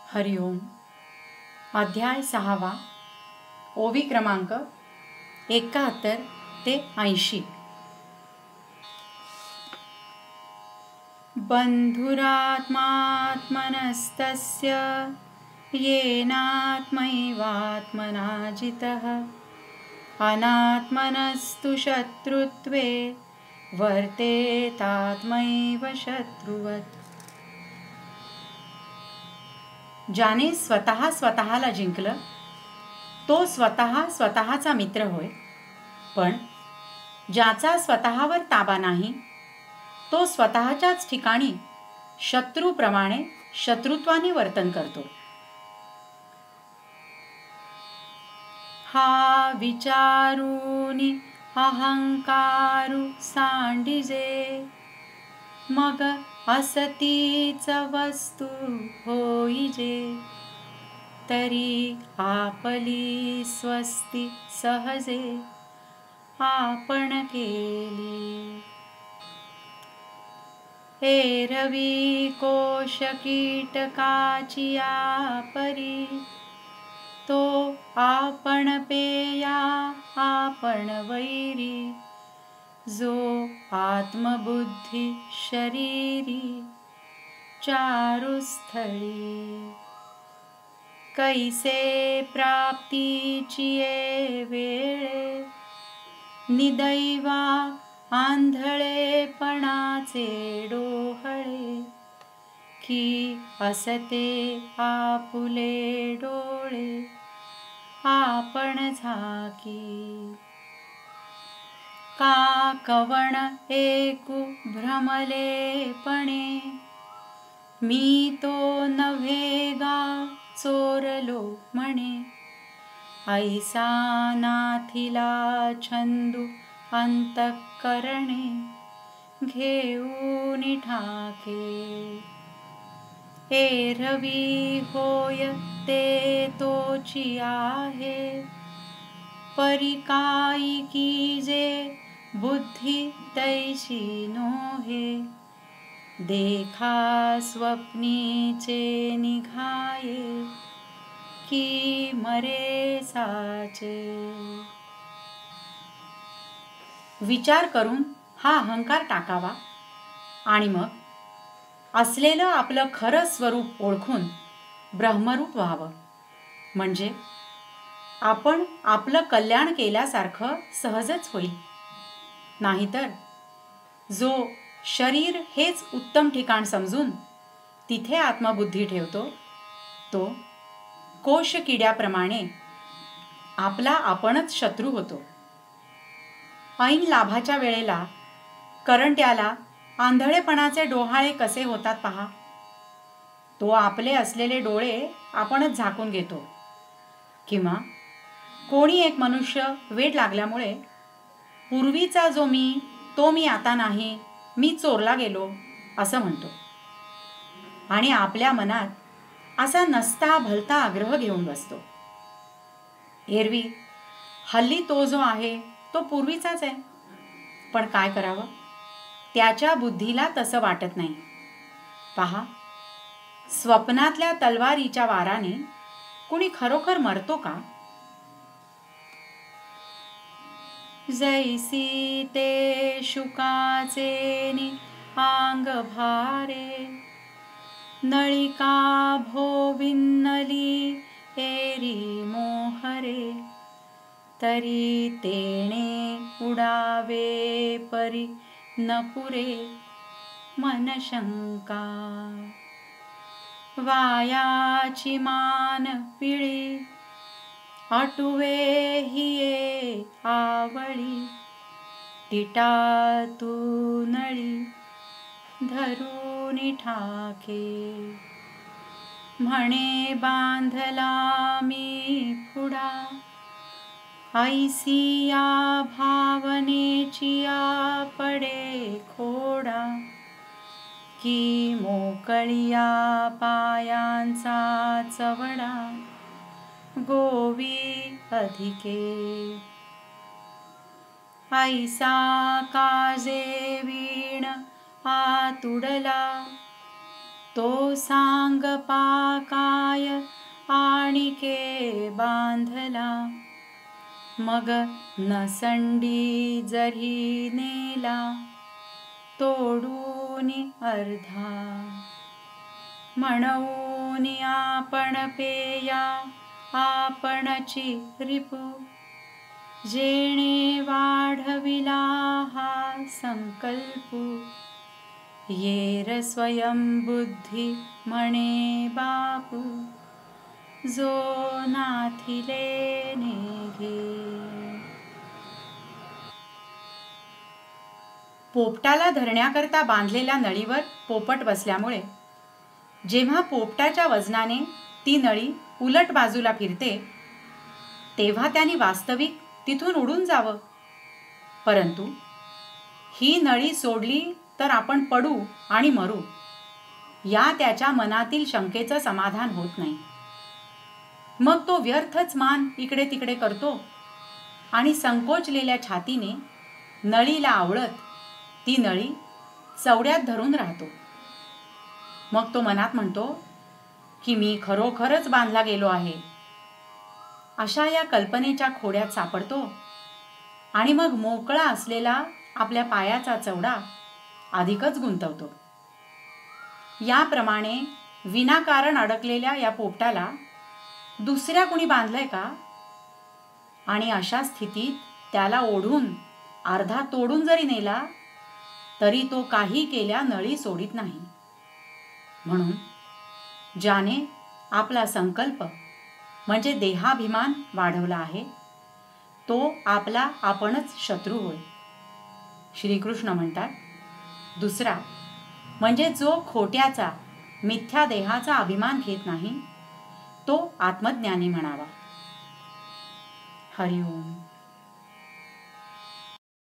हरिओम. अध्याय 6. ओवी क्रमांक 71 ते 80. बंधुरात्मात्मनस्तस्य येनात्मैवात्मना जितः अनात्मनस्तु शत्रुत्वे वर्तेतात्मैव शत्रुवत्. ज्याने स्वतः स्वतःला जिंकलं तो स्वतः स्वतःचा मित्र होय, पण ज्याचा स्वतःवर ताबा नाही तो स्वतःच्याच ठिकाणी शत्रूप्रमाणे शत्रुत्वाने वर्तन करतो. हा विचारूनी अहंकारू सांडिजे, मग असतीच वस्तू होईजे. तरी आपली स्वस्ती सहजे आपण केली. एरवी कोश कीटकाची परी, तो आपण पेया आपण वैरी. जो आत्मबुद्धी शरीरी चारुस्थळी. कैसे प्राप्तीची ये वेळे, निदैवा आंधळेपणाचे डोहळे. की असते आपुले डोळे आपण झाकी. का कवण एकू भ्रमलेपणे, मी तो नव्हे गा चोरलो म्हणे. ऐसा नाथिला छंदू अंतःकरणे, घेऊन ठाके. एरवी होय ते तोची आहे, परी काई कीजे बुद्धी तैसी नोहे. देखा स्वप्नीचे निघाये, की मरे साचे. विचार करून हा अहंकार टाकावा आणि मग असलेलं आपलं खरं स्वरूप ओळखून ब्रह्मरूप व्हावं. म्हणजे आपण आपलं कल्याण केल्यासारखं सहजच होईल. नाहीतर जो शरीर हेच उत्तम ठिकाण समजून तिथे आत्मबुद्धी ठेवतो, तो कोश किड्याप्रमाणे आपला आपणच शत्रू होतो. ऐन लाभाच्या वेळेला करंट्याला आंधळेपणाचे डोहाळे कसे होतात पहा. तो आपले असलेले डोळे आपणच झाकून घेतो. किंवा कोणी एक मनुष्य वेड लागल्यामुळे पूर्वीचा जो मी तो मी आता नाही, मी चोरला गेलो असं म्हणतो. आणि आपल्या मनात असा नसता भलता आग्रह घेऊन बसतो. एरवी हल्ली तो जो आहे तो पूर्वीचाच आहे, पण काय करावं, त्याच्या बुद्धीला तसं वाटत नाही. पहा, स्वप्नातल्या तलवारीच्या वाराने कुणी खरोखर मरतो का? जैसी ते शुकाचे नि आंग भारे, नळिका भोविन्नली एरी मोहरे. तरी तेणे उडावे परी न पुरे मनशंका. वायाची मान पिळी अटुवे हिये आवळी. टिटातू नळी धरून ठाके. म्हणे बांधला मी पुढा, ऐसिया भावनेचिया पडे खोडा. की मोकळिया पायांचा चवडा, गोवी अधिके. ऐसा काजे वीण आतुडला, तो सांग पाकाय आणिके बांधला, मग नसंडी जरी नेला तोडून अर्धा. म्हणून आपण पेया आपणची रिपू, जेणे वाढविला हा संकल्पू. येर स्वयं बुद्धी म्हणे बापू, जो नाथिले नेघे. पोपटाला धरण्याकरता बांधलेल्या नळीवर पोपट बसल्यामुळे जेव्हा पोपटाच्या वजनाने ती नळी उलट बाजूला फिरते, तेव्हा त्याने वास्तविक तिथून उडून जावं. परंतु ही नळी सोडली तर आपण पडू आणि मरू, या त्याच्या मनातील शंकेचं समाधान होत नाही. मग तो व्यर्थच मान इकडे तिकडे करतो आणि संकोचलेल्या छातीने नळीला आवळत ती नळी चवड्यात धरून राहतो. मग तो मनात म्हणतो की मी खरोखरच बांधला गेलो आहे. अशा या कल्पनेच्या खोड्यात सापडतो आणि मग मोकळा असलेला आपल्या पायाचा चवडा अधिकच गुंतवतो. याप्रमाणे विनाकारण अडकलेल्या या पोपटाला दुसऱ्या कुणी बांधलंय का? आणि अशा स्थितीत त्याला ओढून अर्धा तोडून जरी नेला तरी तो काही केल्या नळी सोडित नाही. म्हणून ज्याने आपला संकल्प म्हणजे देहाभिमान वाढवला आहे, तो आपला आपणच शत्रू होय. श्रीकृष्ण म्हणतात, दुसरा म्हणजे जो खोट्याचा मिथ्या देहाचा अभिमान घेत नाही, तो आत्मज्ञानी म्हणावा. हरिओम.